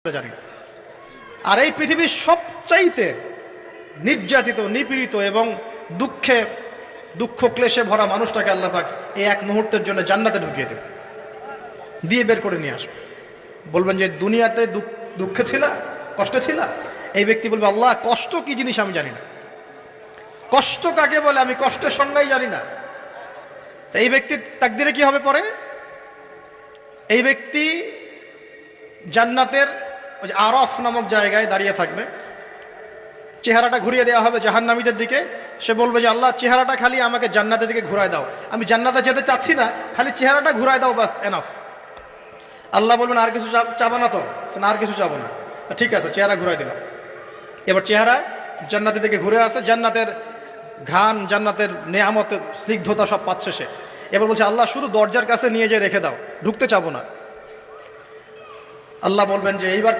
জানি। আর এই পৃথিবীর সবচাইতে নির্যাতিত, নিপীড়িত এবং দুঃখ ক্লেশে ভরা মানুষটাকে আল্লাহ পাক এই এক মুহূর্তের জন্য জান্নাতে ঢুকিয়ে দেবে, দিয়ে বের করে নিয়ে আসবে। বলবেন যে দুনিয়াতে দুঃখে ছিল, কষ্টে ছিল। এই ব্যক্তি বলবে, আল্লাহ কষ্ট কি জিনিস আমি জানি না, কষ্ট কাকে বলে আমি কষ্টের সংজ্ঞাই জানি না। এই ব্যক্তির তাকদিরে কি হবে পরে? এই ব্যক্তি জান্নাতের ওই যে আরফ নামক জায়গায় দাঁড়িয়ে থাকবে, চেহারাটা ঘুরিয়ে দেওয়া হবে জাহান্নামীদের দিকে। সে বলবে যে আল্লাহ চেহারাটা খালি আমাকে জান্নাতের দিকে ঘুরায় দাও, আমি জান্নাতে যেতে চাচ্ছি না, খালি চেহারাটা ঘুরায় দাও, বাস এনাফ। আল্লাহ বলবেন আর কিছু চাবো না তো? না, আর কিছু চাবো না। ঠিক আছে, চেহারা ঘুরাই দিলাম। এবার চেহারা জান্নাতের দিকে ঘুরে আসে, জান্নাতের ঘ্রাণ, জান্নাতের নেয়ামতের স্নিগ্ধতা সব পাচ্ছে সে। এবার বলছে আল্লাহ শুধু দরজার কাছে নিয়ে যেয়ে রেখে দাও, ঢুকতে চাবো না। আল্লাহ বলবেন যে এইবার